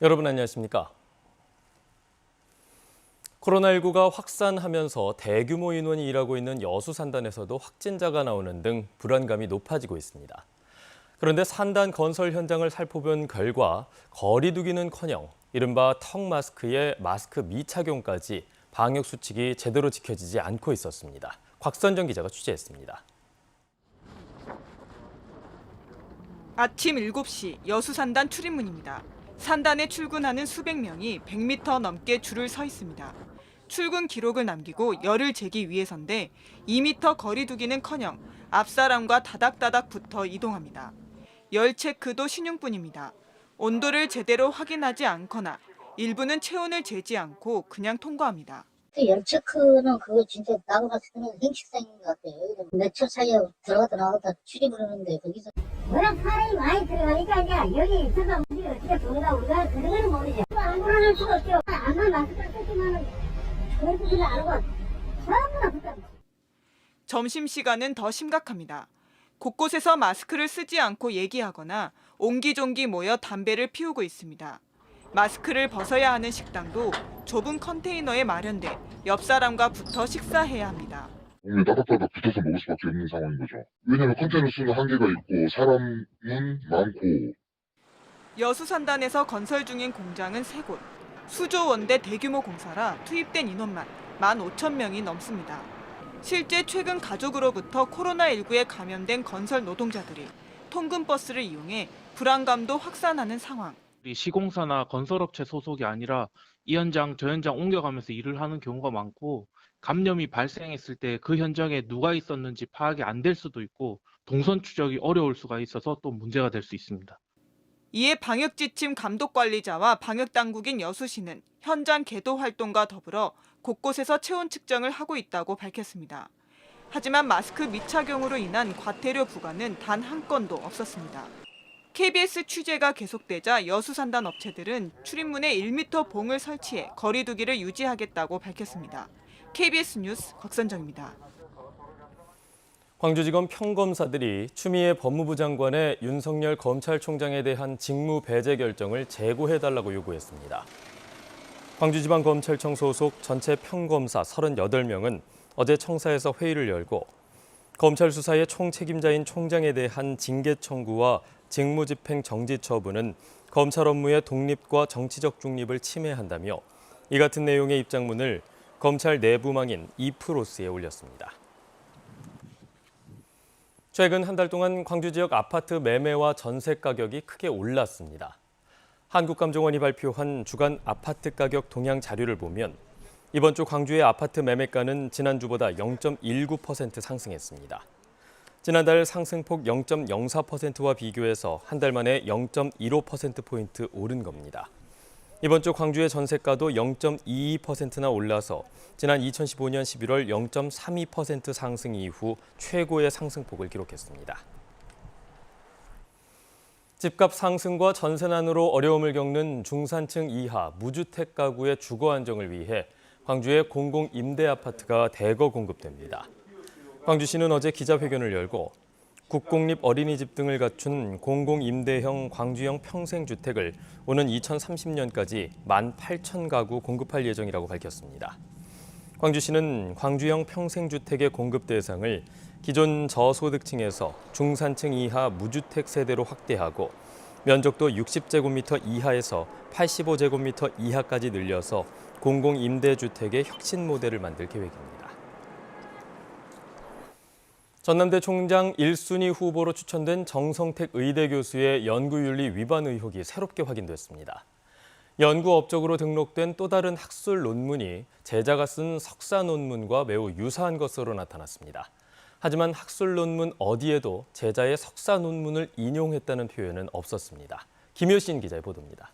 여러분 안녕하십니까? 코로나19가 확산하면서 대규모 인원이 일하고 있는 여수 산단에서도 확진자가 나오는 등 불안감이 높아지고 있습니다. 그런데 산단 건설 현장을 살펴본 결과 거리 두기는커녕 이른바 턱 마스크에 마스크 미착용까지 방역 수칙이 제대로 지켜지지 않고 있었습니다. 곽선정 기자가 취재했습니다. 아침 7시 여수 산단 출입문입니다. 산단에 출근하는 수백 명이 100m 넘게 줄을 서 있습니다. 출근 기록을 남기고 열을 재기 위해서인데 2m 거리 두기는커녕 앞사람과 다닥다닥 붙어 이동합니다. 열 체크도 신용뿐입니다. 온도를 제대로 확인하지 않거나 일부는 체온을 재지 않고 그냥 통과합니다. 열 체크는 그거 진짜 나고 봤을 때는 행식상인 것 같아요. 몇 초 사이에 들어갔다 나갔다 출입을 하는데 거기서 워낙 사람이 많이 들어가니까 이제 여기 있어서 우리가 어떻게 보는가 우리가 그런 건 모르죠. 안 불안할 수가 없죠. 안만 마스크를 쓰지만 그래도 안 하고 전부 다 붙어. 점심시간은 더 심각합니다. 곳곳에서 마스크를 쓰지 않고 얘기하거나 옹기종기 모여 담배를 피우고 있습니다. 마스크를 벗어야 하는 식당도 좁은 컨테이너에 마련돼 옆 사람과 붙어 식사해야 합니다. 몸에 따닥따닥 붙어서 먹을 수밖에 없는 상황인 거죠. 왜냐하면 컨테이너 수는 한계가 있고 사람은 많고. 여수 산단에서 건설 중인 공장은 3곳. 수조 원대 대규모 공사라 투입된 인원만 15,000명이 넘습니다. 실제 최근 가족으로부터 코로나19에 감염된 건설 노동자들이 통근버스를 이용해 불안감도 확산하는 상황. 시공사나 건설업체 소속이 아니라 이 현장 저 현장 옮겨가면서 일을 하는 경우가 많고 감염이 발생했을 때 그 현장에 누가 있었는지 파악이 안 될 수도 있고 동선 추적이 어려울 수가 있어서 또 문제가 될 수 있습니다. 이에 방역지침 감독관리자와 방역당국인 여수시는 현장 계도 활동과 더불어 곳곳에서 체온 측정을 하고 있다고 밝혔습니다. 하지만 마스크 미착용으로 인한 과태료 부과는 단 한 건도 없었습니다. KBS 취재가 계속되자 여수 산단 업체들은 출입문에 1m 봉을 설치해 거리 두기를 유지하겠다고 밝혔습니다. KBS 뉴스 곽선정입니다. 광주지검 평검사들이 추미애 법무부 장관의 윤석열 검찰총장에 대한 직무 배제 결정을 재고해달라고 요구했습니다. 광주지방검찰청 소속 전체 평검사 38명은 어제 청사에서 회의를 열고 검찰 수사의 총책임자인 총장에 대한 징계 청구와 직무집행 정지 처분은 검찰 업무의 독립과 정치적 중립을 침해한다며 이 같은 내용의 입장문을 검찰 내부망인 이프로스에 올렸습니다. 최근 한 달 동안 광주 지역 아파트 매매와 전세 가격이 크게 올랐습니다. 한국감정원이 발표한 주간 아파트 가격 동향 자료를 보면 이번 주 광주의 아파트 매매가는 지난주보다 0.19% 상승했습니다. 지난달 상승폭 0.04%와 비교해서 한 달 만에 0.15%포인트 오른 겁니다. 이번 주 광주의 전세가도 0.22%나 올라서 지난 2015년 11월 0.32% 상승 이후 최고의 상승폭을 기록했습니다. 집값 상승과 전세난으로 어려움을 겪는 중산층 이하 무주택 가구의 주거 안정을 위해 광주에 공공임대아파트가 대거 공급됩니다. 광주시는 어제 기자회견을 열고 국공립 어린이집 등을 갖춘 공공임대형 광주형 평생주택을 오는 2030년까지 18,000가구 공급할 예정이라고 밝혔습니다. 광주시는 광주형 평생주택의 공급 대상을 기존 저소득층에서 중산층 이하 무주택 세대로 확대하고 면적도 60제곱미터 이하에서 85제곱미터 이하까지 늘려서 공공임대주택의 혁신 모델을 만들 계획입니다. 전남대 총장 1순위 후보로 추천된 정성택 의대 교수의 연구윤리 위반 의혹이 새롭게 확인됐습니다. 연구 업적으로 등록된 또 다른 학술 논문이 제자가 쓴 석사 논문과 매우 유사한 것으로 나타났습니다. 하지만 학술 논문 어디에도 제자의 석사 논문을 인용했다는 표현은 없었습니다. 김효신 기자의 보도입니다.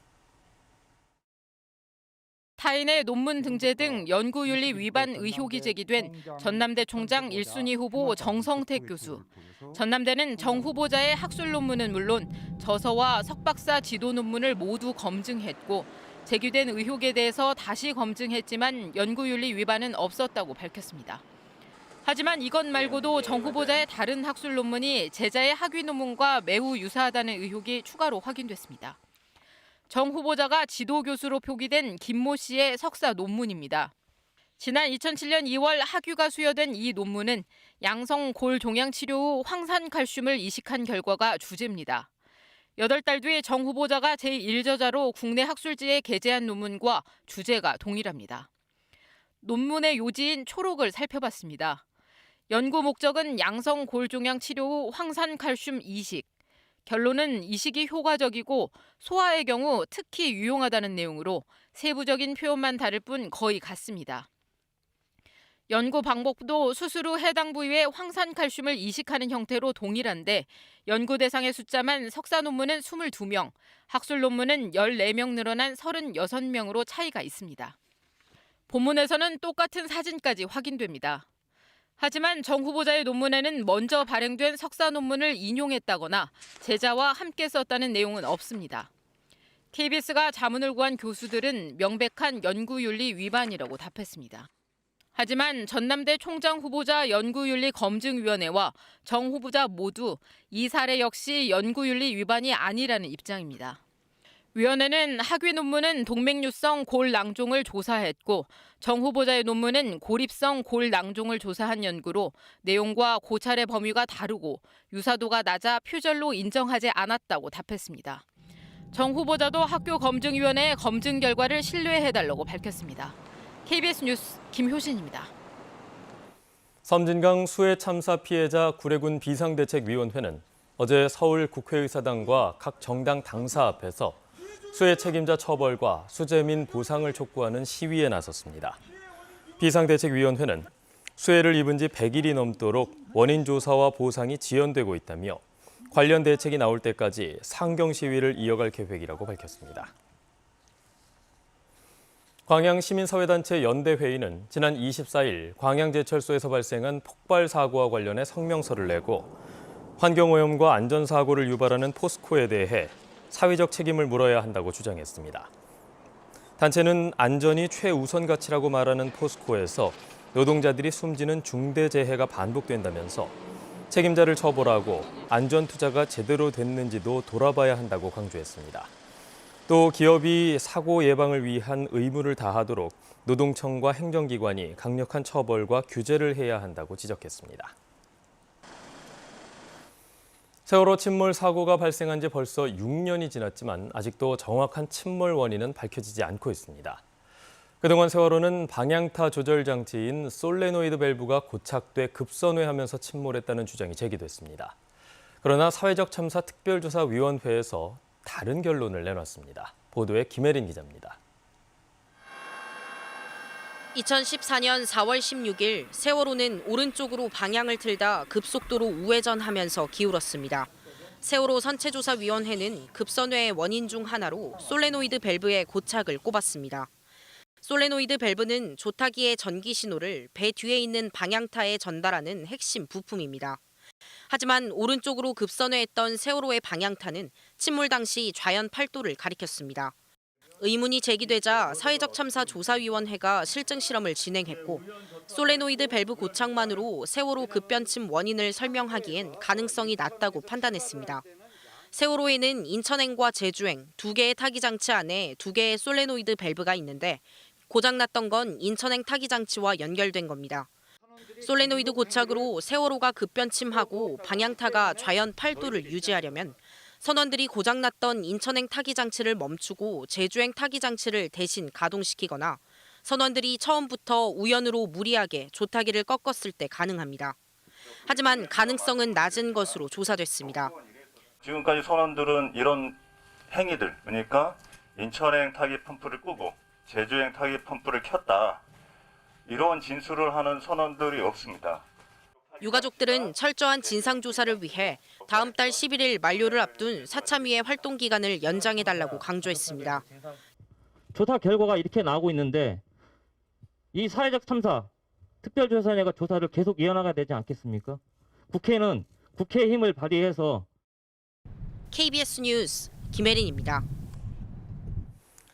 타인의 논문 등재 등 연구윤리 위반 의혹이 제기된 전남대 총장 1순위 후보 정성택 교수. 전남대는 정 후보자의 학술 논문은 물론 저서와 석박사 지도 논문을 모두 검증했고 제기된 의혹에 대해서 다시 검증했지만 연구윤리 위반은 없었다고 밝혔습니다. 하지만 이것 말고도 정 후보자의 다른 학술 논문이 제자의 학위 논문과 매우 유사하다는 의혹이 추가로 확인됐습니다. 정 후보자가 지도교수로 표기된 김모 씨의 석사 논문입니다. 지난 2007년 2월 학위가 수여된 이 논문은 양성 골종양 치료 후 황산칼슘을 이식한 결과가 주제입니다. 8달 뒤에 정 후보자가 제1저자로 국내 학술지에 게재한 논문과 주제가 동일합니다. 논문의 요지인 초록을 살펴봤습니다. 연구 목적은 양성 골종양 치료 후 황산칼슘 이식. 결론은 이식이 효과적이고 소아의 경우 특히 유용하다는 내용으로 세부적인 표현만 다를 뿐 거의 같습니다. 연구 방법도 수술 후 해당 부위에 황산칼슘을 이식하는 형태로 동일한데 연구 대상의 숫자만 석사 논문은 22명, 학술 논문은 14명 늘어난 36명으로 차이가 있습니다. 본문에서는 똑같은 사진까지 확인됩니다. 하지만 정 후보자의 논문에는 먼저 발행된 석사 논문을 인용했다거나 제자와 함께 썼다는 내용은 없습니다. KBS가 자문을 구한 교수들은 명백한 연구윤리 위반이라고 답했습니다. 하지만 전남대 총장 후보자 연구윤리검증위원회와 정 후보자 모두 이 사례 역시 연구윤리 위반이 아니라는 입장입니다. 위원회는 학위 논문은 동맥류성 골낭종을 조사했고 정 후보자의 논문은 고립성 골낭종을 조사한 연구로 내용과 고찰의 범위가 다르고 유사도가 낮아 표절로 인정하지 않았다고 답했습니다. 정 후보자도 학교검증위원회의 검증 결과를 신뢰해달라고 밝혔습니다. KBS 뉴스 김효신입니다. 섬진강 수해 참사 피해자 구례군 비상대책위원회는 어제 서울 국회의사당과 각 정당 당사 앞에서 수해 책임자 처벌과 수재민 보상을 촉구하는 시위에 나섰습니다. 비상대책위원회는 수해를 입은 지 100일이 넘도록 원인 조사와 보상이 지연되고 있다며 관련 대책이 나올 때까지 상경 시위를 이어갈 계획이라고 밝혔습니다. 광양시민사회단체 연대회의는 지난 24일 광양제철소에서 발생한 폭발 사고와 관련해 성명서를 내고 환경오염과 안전사고를 유발하는 포스코에 대해 사회적 책임을 물어야 한다고 주장했습니다. 단체는 안전이 최우선 가치라고 말하는 포스코에서 노동자들이 숨지는 중대재해가 반복된다면서 책임자를 처벌하고 안전투자가 제대로 됐는지도 돌아봐야 한다고 강조했습니다. 또 기업이 사고 예방을 위한 의무를 다하도록 노동청과 행정기관이 강력한 처벌과 규제를 해야 한다고 지적했습니다. 세월호 침몰 사고가 발생한 지 벌써 6년이 지났지만 아직도 정확한 침몰 원인은 밝혀지지 않고 있습니다. 그동안 세월호는 방향타 조절 장치인 솔레노이드 밸브가 고착돼 급선회하면서 침몰했다는 주장이 제기됐습니다. 그러나 사회적 참사 특별조사위원회에서 다른 결론을 내놨습니다. 보도에 김혜린 기자입니다. 2014년 4월 16일 세월호는 오른쪽으로 방향을 틀다 급속도로 우회전하면서 기울었습니다. 세월호 선체조사위원회는 급선회의 원인 중 하나로 솔레노이드 밸브의 고착을 꼽았습니다. 솔레노이드 밸브는 조타기의 전기 신호를 배 뒤에 있는 방향타에 전달하는 핵심 부품입니다. 하지만 오른쪽으로 급선회했던 세월호의 방향타는 침몰 당시 좌연 8도를 가리켰습니다. 의문이 제기되자 사회적 참사 조사위원회가 실증 실험을 진행했고 솔레노이드 밸브 고착만으로 세월호 급변침 원인을 설명하기엔 가능성이 낮다고 판단했습니다. 세월호에는 인천행과 제주행 두 개의 타기 장치 안에 두 개의 솔레노이드 밸브가 있는데 고장났던 건 인천행 타기 장치와 연결된 겁니다. 솔레노이드 고착으로 세월호가 급변침하고 방향타가 좌연 8도를 유지하려면 선원들이 고장났던 인천행 타기 장치를 멈추고 제주행 타기 장치를 대신 가동시키거나 선원들이 처음부터 우연으로 무리하게 조타기를 꺾었을 때 가능합니다. 하지만 가능성은 낮은 것으로 조사됐습니다. 지금까지 선원들은 이런 행위들, 그러니까 인천행 타기 펌프를 끄고 제주행 타기 펌프를 켰다. 이런 진술을 하는 선원들이 없습니다. 유가족들은 철저한 진상조사를 위해 다음 달 11일 만료를 앞둔 사참위의 활동 기간을 연장해달라고 강조했습니다. 조사 결과가 이렇게 나오고 있는데 이 사회적 참사 특별조사위가 조사를 계속 이어나가야 되지 않겠습니까? 국회는 국회의 힘을 발휘해서 KBS 뉴스 김혜린입니다.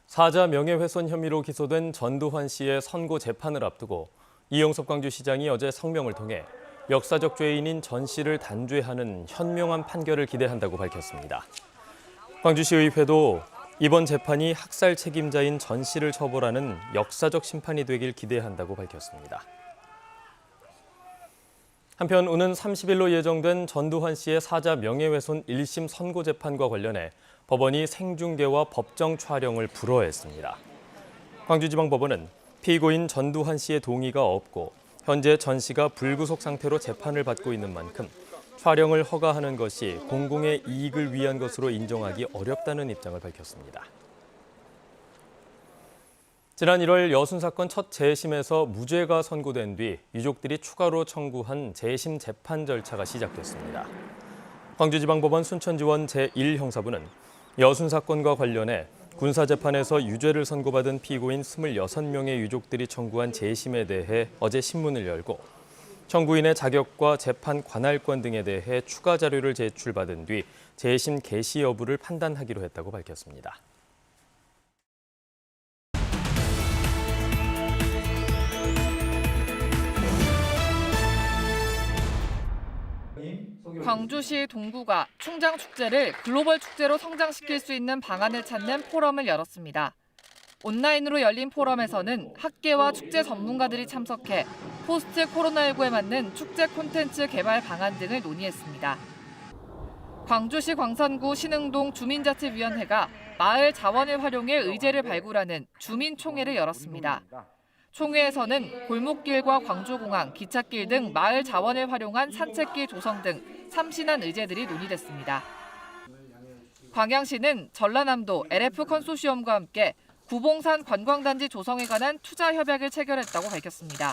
사자 명예훼손 혐의로 기소된 전두환 씨의 선고 재판을 앞두고 이영섭 광주시장이 어제 성명을 통해 역사적 죄인인 전 씨를 단죄하는 현명한 판결을 기대한다고 밝혔습니다. 광주시의회도 이번 재판이 학살 책임자인 전 씨를 처벌하는 역사적 심판이 되길 기대한다고 밝혔습니다. 한편 오는 30일로 예정된 전두환 씨의 사자 명예훼손 1심 선고 재판과 관련해 법원이 생중계와 법정 촬영을 불허했습니다. 광주지방법원은 피고인 전두환 씨의 동의가 없고 현재 전 씨가 불구속 상태로 재판을 받고 있는 만큼 촬영을 허가하는 것이 공공의 이익을 위한 것으로 인정하기 어렵다는 입장을 밝혔습니다. 지난 1월 여순 사건 첫 재심에서 무죄가 선고된 뒤 유족들이 추가로 청구한 재심 재판 절차가 시작됐습니다. 광주지방법원 순천지원 제1형사부는 여순 사건과 관련해 군사재판에서 유죄를 선고받은 피고인 26명의 유족들이 청구한 재심에 대해 어제 신문을 열고 청구인의 자격과 재판 관할권 등에 대해 추가 자료를 제출받은 뒤 재심 개시 여부를 판단하기로 했다고 밝혔습니다. 광주시 동구가 충장축제를 글로벌 축제로 성장시킬 수 있는 방안을 찾는 포럼을 열었습니다. 온라인으로 열린 포럼에서는 학계와 축제 전문가들이 참석해 포스트 코로나19에 맞는 축제 콘텐츠 개발 방안 등을 논의했습니다. 광주시 광산구 신흥동 주민자치위원회가 마을 자원을 활용해 의제를 발굴하는 주민총회를 열었습니다. 총회에서는 골목길과 광주공항, 기찻길 등 마을 자원을 활용한 산책길 조성 등 참신한 의제들이 논의됐습니다. 광양시는 전라남도 LF 컨소시엄과 함께 구봉산 관광단지 조성에 관한 투자 협약을 체결했다고 밝혔습니다.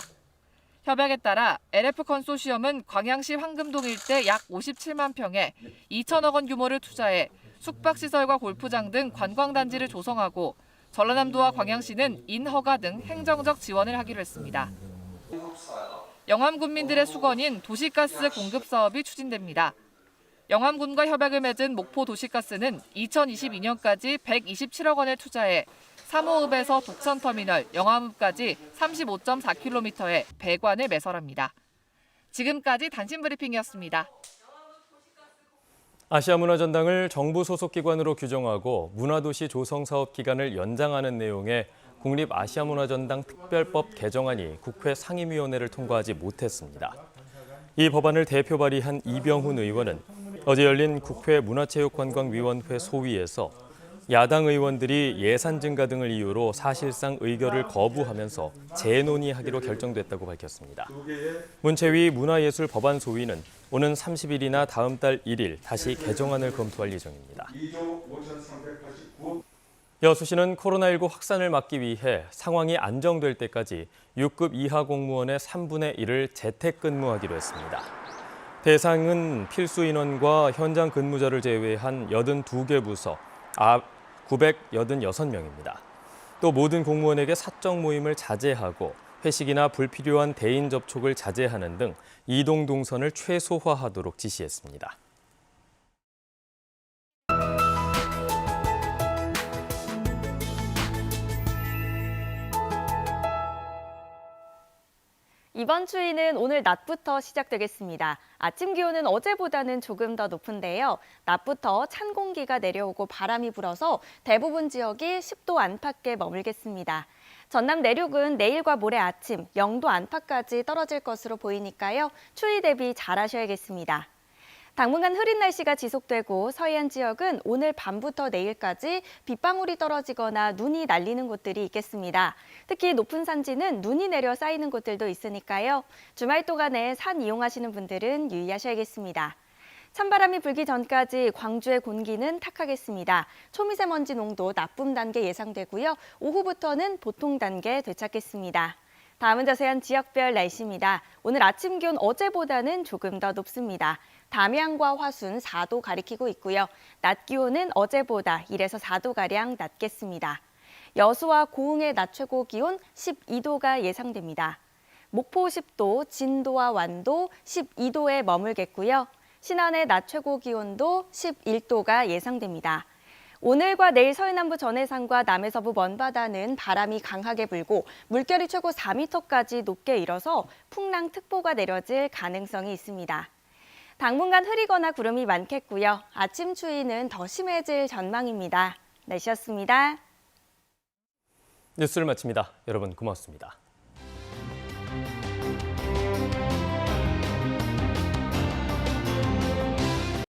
협약에 따라 LF 컨소시엄은 광양시 황금동 일대 약 57만 평에 2천억 원 규모를 투자해 숙박시설과 골프장 등 관광단지를 조성하고 전라남도와 광양시는 인허가 등 행정적 지원을 하기로 했습니다. 영암군민들의 수건인 도시가스 공급 사업이 추진됩니다. 영암군과 협약을 맺은 목포도시가스는 2022년까지 127억 원을 투자해 3호읍에서 독천터미널, 영암읍까지 35.4km의 배관을 매설합니다. 지금까지 단신브리핑이었습니다. 아시아문화전당을 정부 소속 기관으로 규정하고 문화도시 조성사업 기간을 연장하는 내용의 국립아시아문화전당 특별법 개정안이 국회 상임위원회를 통과하지 못했습니다. 이 법안을 대표 발의한 이병훈 의원은 어제 열린 국회 문화체육관광위원회 소위에서 야당 의원들이 예산 증가 등을 이유로 사실상 의결을 거부하면서 재논의하기로 결정됐다고 밝혔습니다. 문체위 문화예술법안 소위는 오는 30일이나 다음 달 1일 다시 개정안을 검토할 예정입니다. 여수시는 코로나19 확산을 막기 위해 상황이 안정될 때까지 6급 이하 공무원의 3분의 1을 재택근무하기로 했습니다. 대상은 필수 인원과 현장 근무자를 제외한 82개 부서 986명입니다. 또 모든 공무원에게 사적 모임을 자제하고 회식이나 불필요한 대인 접촉을 자제하는 등 이동 동선을 최소화하도록 지시했습니다. 이번 추위는 오늘 낮부터 시작되겠습니다. 아침 기온은 어제보다는 조금 더 높은데요. 낮부터 찬 공기가 내려오고 바람이 불어서 대부분 지역이 10도 안팎에 머물겠습니다. 전남 내륙은 내일과 모레 아침 0도 안팎까지 떨어질 것으로 보이니까요. 추위 대비 잘 하셔야겠습니다. 당분간 흐린 날씨가 지속되고 서해안 지역은 오늘 밤부터 내일까지 빗방울이 떨어지거나 눈이 날리는 곳들이 있겠습니다. 특히 높은 산지는 눈이 내려 쌓이는 곳들도 있으니까요. 주말 동안에 산 이용하시는 분들은 유의하셔야겠습니다. 찬바람이 불기 전까지 광주의 공기는 탁하겠습니다. 초미세먼지 농도 나쁨 단계 예상되고요. 오후부터는 보통 단계 되찾겠습니다. 다음은 자세한 지역별 날씨입니다. 오늘 아침 기온 어제보다는 조금 더 높습니다. 담양과 화순 4도 가리키고 있고요. 낮 기온은 어제보다 1에서 4도가량 낮겠습니다. 여수와 고흥의 낮 최고 기온 12도가 예상됩니다. 목포 10도, 진도와 완도 12도에 머물겠고요. 신안의 낮 최고 기온도 11도가 예상됩니다. 오늘과 내일 서해남부 전해상과 남해서부 먼바다는 바람이 강하게 불고 물결이 최고 4m까지 높게 일어서 풍랑특보가 내려질 가능성이 있습니다. 당분간 흐리거나 구름이 많겠고요. 아침 추위는 더 심해질 전망입니다. 날씨였습니다. 뉴스를 마칩니다. 여러분 고맙습니다.